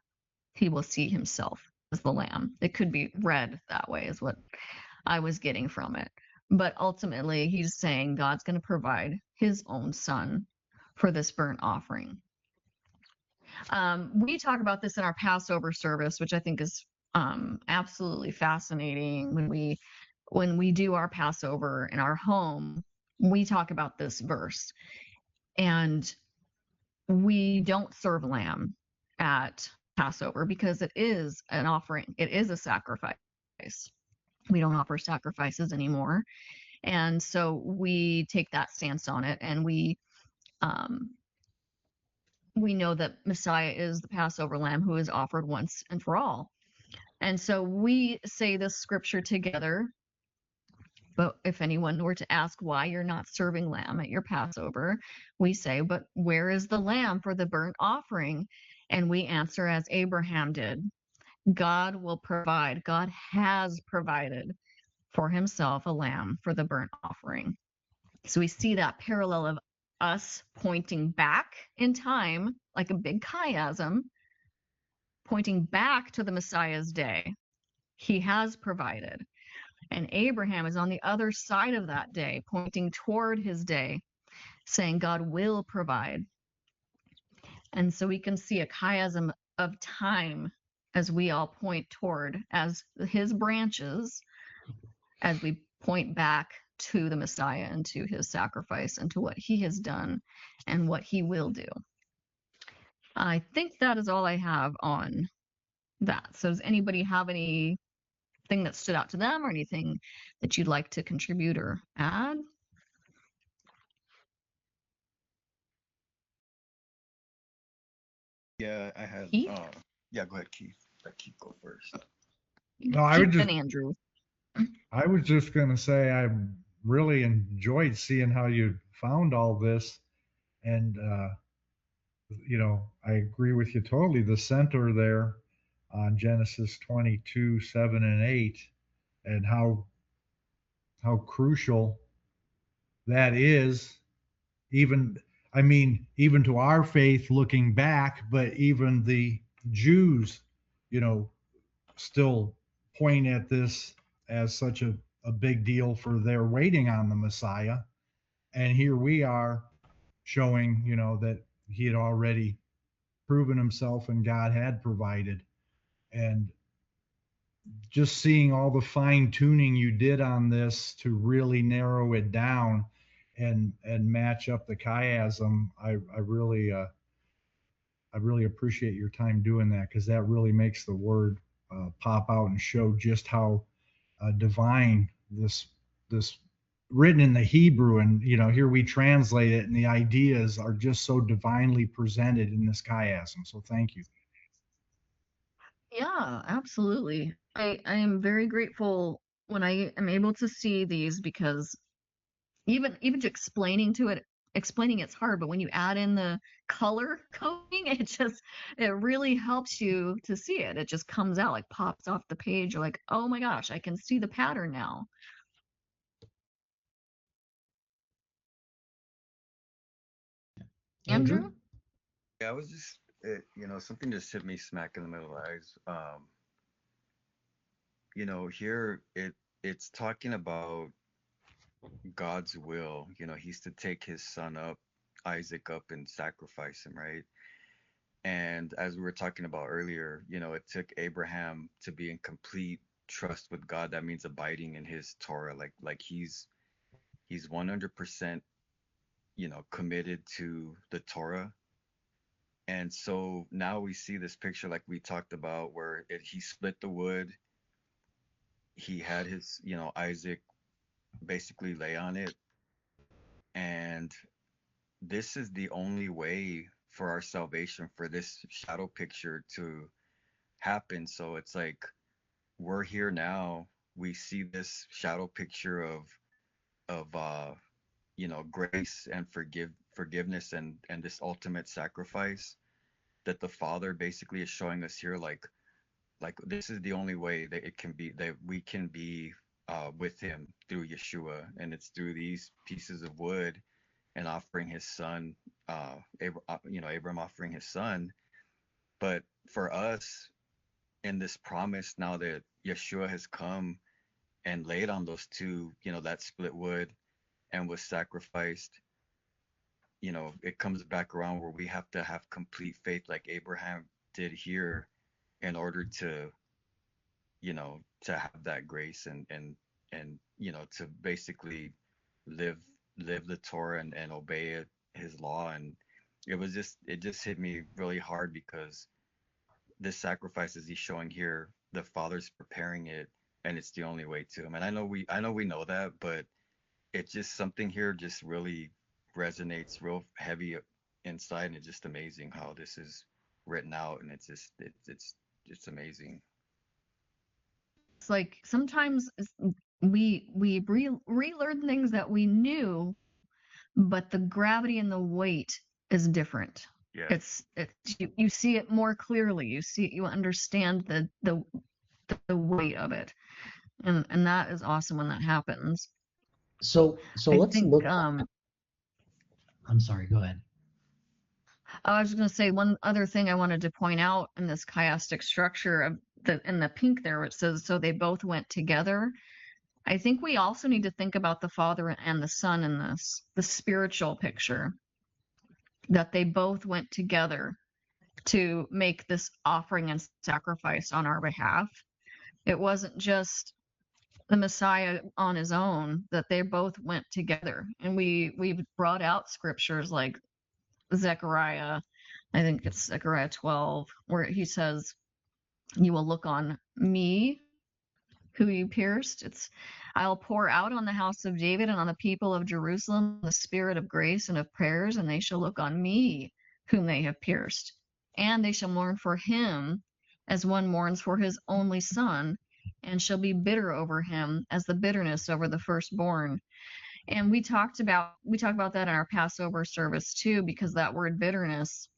he will see himself as the lamb. It could be read that way, is what I was getting from it. But ultimately, he's saying God's going to provide his own son for this burnt offering. We talk about this in our Passover service, which I think is absolutely fascinating. When we do our Passover in our home, we talk about this verse, and we don't serve lamb at Passover because it is an offering. It is a sacrifice. We don't offer sacrifices anymore, and so we take that stance on it, and we know that Messiah is the Passover lamb who is offered once and for all. And so we say this scripture together. But if anyone were to ask why you're not serving lamb at your Passover, we say, but where is the lamb for the burnt offering? And we answer as Abraham did. God will provide. God has provided for himself a lamb for the burnt offering. So we see that parallel of us pointing back in time, like a big chiasm, pointing back to the Messiah's day. He has provided. And Abraham is on the other side of that day, pointing toward his day, saying God will provide. And so we can see a chiasm of time as we all point toward as his branches, as we point back to the Messiah and to his sacrifice and to what he has done and what he will do. I think that is all I have on that. So does anybody have anything that stood out to them or anything that you'd like to contribute or add? Yeah, I had. Keith? Yeah, go ahead, Keith. Let Keith go first. No, I would Keith just and Andrew. I was just going to say I really enjoyed seeing how you found all this, and I agree with you totally. The center there on Genesis 22:7 and 8, and how crucial that is, even even to our faith looking back, but even the Jews, still point at this as such a big deal for their waiting on the Messiah. And here we are showing, that he had already proven himself and God had provided. And just seeing all the fine tuning you did on this to really narrow it down and match up the chiasm, I really appreciate your time doing that, because that really makes the word pop out and show just how divine this written in the Hebrew, and here we translate it, and the ideas are just so divinely presented in this chiasm. So thank you. Yeah, absolutely. I am very grateful when I am able to see these, because even just explaining it's hard, but when you add in the color coding, it really helps you to see it. It just comes out, like pops off the page. You're like, oh my gosh, I can see the pattern now. Andrew? Yeah, I was just, something just hit me smack in the middle of the eyes. Here it's talking about God's will. He's to take his son up, Isaac up, and sacrifice him, right? And as we were talking about earlier, it took Abraham to be in complete trust with God. That means abiding in his Torah, like he's 100%, committed to the Torah. And so now we see this picture like we talked about, where he split the wood. He had his, Isaac basically lay on it. And this is the only way for our salvation, for this shadow picture to happen. So it's like we're here now. We see this shadow picture of grace and forgiveness and this ultimate sacrifice that the Father basically is showing us here. Like, like this is the only way that it can be that we can be with him through Yeshua, and it's through these pieces of wood and offering his son, Abram offering his son. But for us in this promise, now that Yeshua has come and laid on those two, that split wood and was sacrificed, it comes back around where we have to have complete faith like Abraham did here in order to have that grace and to basically live live the Torah and obey it, his law. And it just hit me really hard because this sacrifice as he's showing here, the Father's preparing it, and it's the only way to him. And I know we know that, but it's just something here just really resonates real heavy inside, and it's just amazing how this is written out, and it's amazing. It's like sometimes we relearn things that we knew, but the gravity and the weight is different. Yeah. It's you see it more clearly. You understand the weight of it, and that is awesome when that happens. So I let's think look. I'm sorry. Go ahead. I was going to say one other thing I wanted to point out in this chiastic structure of in the pink there, where it says, so they both went together. I think we also need to think about the Father and the Son in this, the spiritual picture, that they both went together to make this offering and sacrifice on our behalf. It wasn't just the Messiah on his own, that they both went together. And we've brought out scriptures like Zechariah, I think it's Zechariah 12, where he says, you will look on me, who you pierced. I'll pour out on the house of David and on the people of Jerusalem the spirit of grace and of prayers, and they shall look on me, whom they have pierced. And they shall mourn for him as one mourns for his only son, and shall be bitter over him as the bitterness over the firstborn. And we talked about that in our Passover service too, because that word bitterness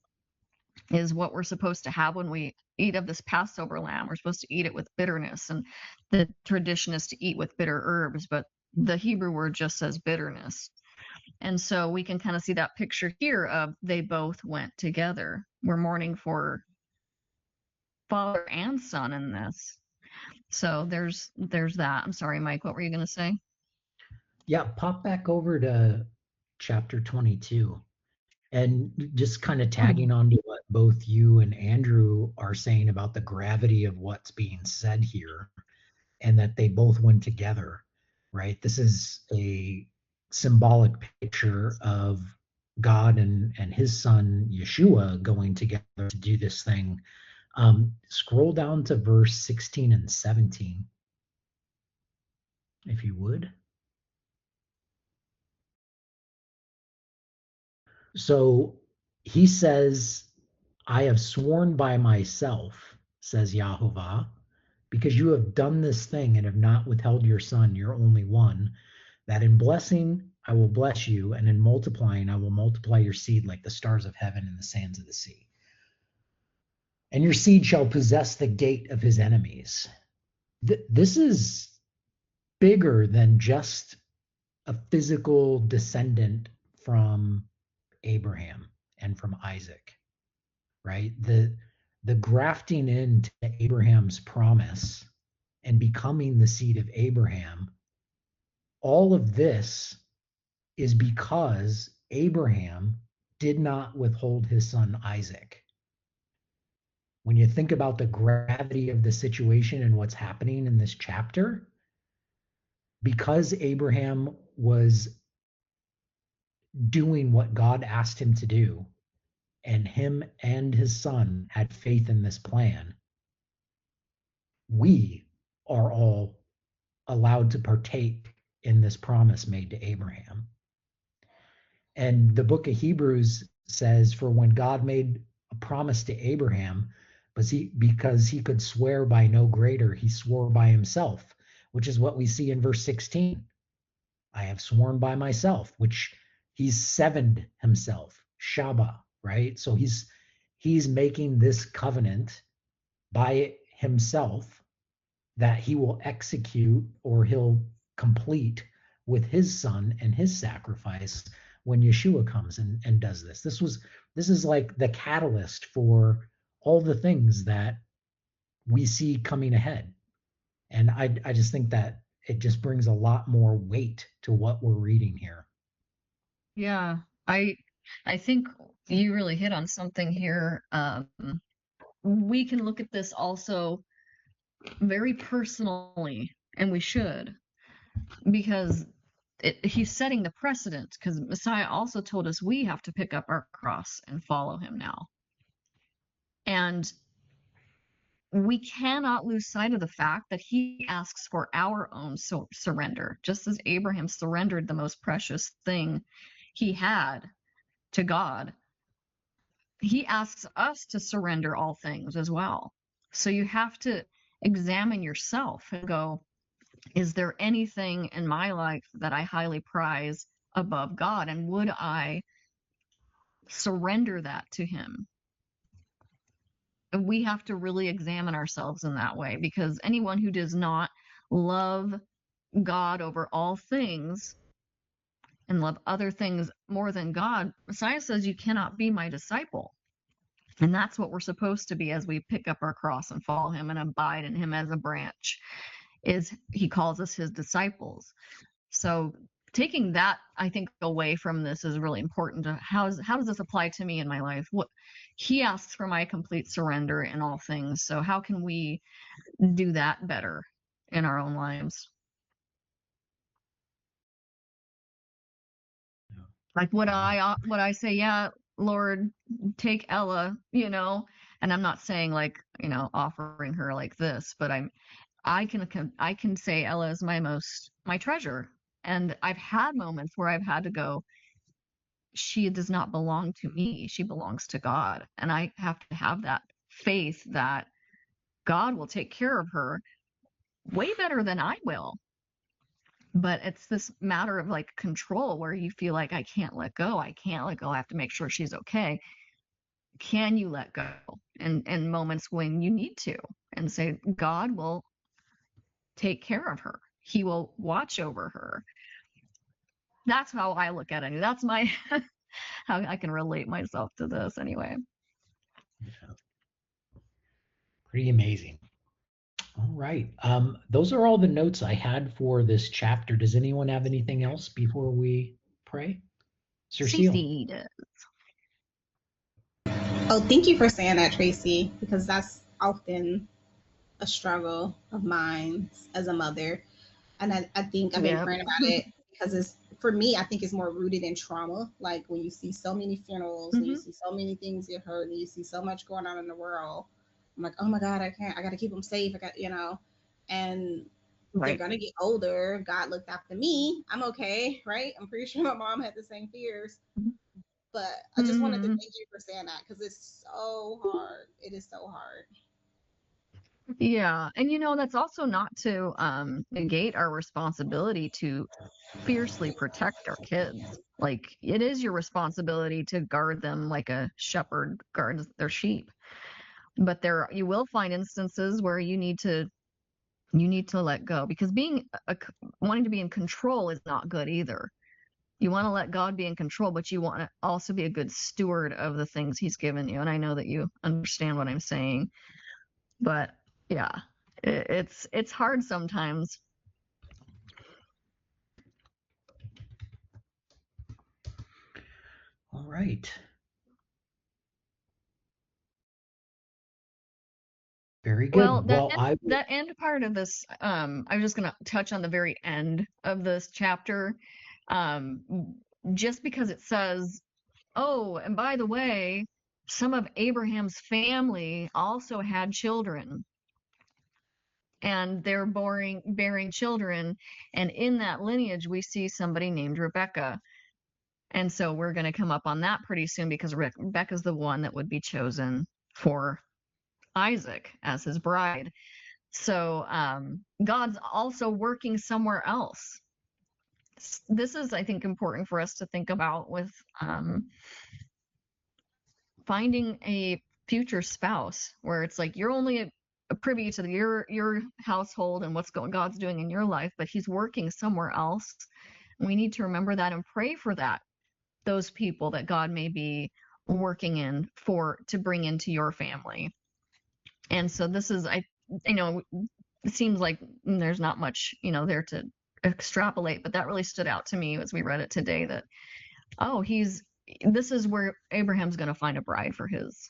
is what we're supposed to have when we eat of this Passover lamb. We're supposed to eat it with bitterness, and the tradition is to eat with bitter herbs, but the Hebrew word just says bitterness. And so we can kind of see that picture here of they both went together. We're mourning for Father and Son in this. So there's that. I'm sorry, Mike, what were you going to say? Yeah, pop back over to chapter 22 and just kind of tagging on to what both you and Andrew are saying about the gravity of what's being said here and that they both went together, right? This is a symbolic picture of God and his son Yeshua going together to do this thing. Scroll down to verse 16 and 17, if you would. So he says, I have sworn by myself, says Yahovah, because you have done this thing and have not withheld your son, your only one, that in blessing I will bless you, and in multiplying I will multiply your seed like the stars of heaven and the sands of the sea. And your seed shall possess the gate of his enemies. This is bigger than just a physical descendant from Abraham and from Isaac, right? The grafting into Abraham's promise and becoming the seed of Abraham, all of this is because Abraham did not withhold his son Isaac. When you think about the gravity of the situation and what's happening in this chapter, because Abraham was doing what God asked him to do, and him and his son had faith in this plan, we are all allowed to partake in this promise made to Abraham. And the book of Hebrews says, for when God made a promise to Abraham, because he could swear by no greater, he swore by himself, which is what we see in verse 16. I have sworn by myself, which he's sevened himself, Shabbat, right? So he's making this covenant by himself that he will execute or he'll complete with his son and his sacrifice when Yeshua comes and does this. This is like the catalyst for all the things that we see coming ahead. And I just think that it just brings a lot more weight to what we're reading here. Yeah, I think you really hit on something here. We can look at this also very personally, and we should, because he's setting the precedent, because Messiah also told us we have to pick up our cross and follow him now. And we cannot lose sight of the fact that he asks for our own surrender, just as Abraham surrendered the most precious thing he had to God. He asks us to surrender all things as well. So you have to examine yourself and go, is there anything in my life that I highly prize above God? And would I surrender that to him? And we have to really examine ourselves in that way, because anyone who does not love God over all things and love other things more than God, Messiah says you cannot be my disciple. And that's what we're supposed to be as we pick up our cross and follow him and abide in him as a branch. Is he calls us his disciples. So taking that, I think, away from this is really important. How does this apply to me in my life? What he asks for my complete surrender in all things. So how can we do that better in our own lives? Like would I say, yeah, Lord, take Ella, and I'm not saying like, offering her like this, but I can say Ella is my treasure. And I've had moments where I've had to go, she does not belong to me. She belongs to God. And I have to have that faith that God will take care of her way better than I will. But it's this matter of like control where you feel like I can't let go. I can't let go. I have to make sure she's okay. Can you let go in moments when you need to and say, God will take care of her. He will watch over her. That's how I look at it. That's my how I can relate myself to this anyway. Pretty amazing. All right. Those are all the notes I had for this chapter. Does anyone have anything else before we pray? Sir Seal. CC does. Oh, thank you for saying that, Tracy, because that's often a struggle of mine as a mother. And I think I've been praying about it because it's, for me, I think it's more rooted in trauma. Like when you see so many funerals, when you see so many things get hurt, and you see so much going on in the world, I'm like, oh my God, I got to keep them safe. And they're going to get older. God looked after me. I'm okay, right? I'm pretty sure my mom had the same fears. But I just wanted to thank you for saying that because it's so hard. It is so hard. Yeah. And that's also not to negate our responsibility to fiercely protect our kids. Like it is your responsibility to guard them like a shepherd guards their sheep. But you will find instances where you need to let go, because wanting to be in control is not good either. You want to let God be in control, but you want to also be a good steward of the things he's given you. And I know that you understand what I'm saying, but yeah, it's hard sometimes. All right. Very good. Well, that end part of this, I'm just going to touch on the very end of this chapter, just because it says, oh, and by the way, some of Abraham's family also had children, and they're bearing children, and in that lineage we see somebody named Rebecca. And so we're going to come up on that pretty soon, because Rebecca's the one that would be chosen for Isaac as his bride. So God's also working somewhere else. This is, I think, important for us to think about with finding a future spouse, where it's like you're only a privy to your household and what's God's doing in your life, but he's working somewhere else. We need to remember that and pray for those people that God may be working in to bring into your family. And so this is, it seems like there's not much, there to extrapolate, but that really stood out to me as we read it today, that, this is where Abraham's going to find a bride for his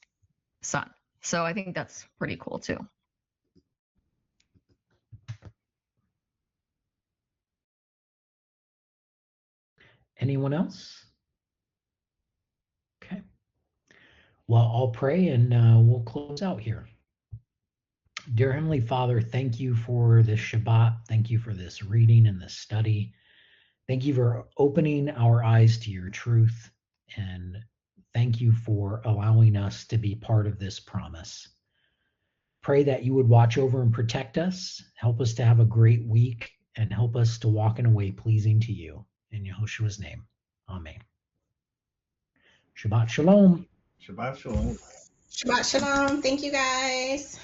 son. So I think that's pretty cool too. Anyone else? Okay. Well, I'll pray and we'll close out here. Dear Heavenly Father, thank you for this Shabbat. Thank you for this reading and this study. Thank you for opening our eyes to your truth. And thank you for allowing us to be part of this promise. Pray that you would watch over and protect us, help us to have a great week, and help us to walk in a way pleasing to you. In Yehoshua's name, amen. Shabbat shalom. Shabbat shalom. Shabbat shalom. Thank you guys.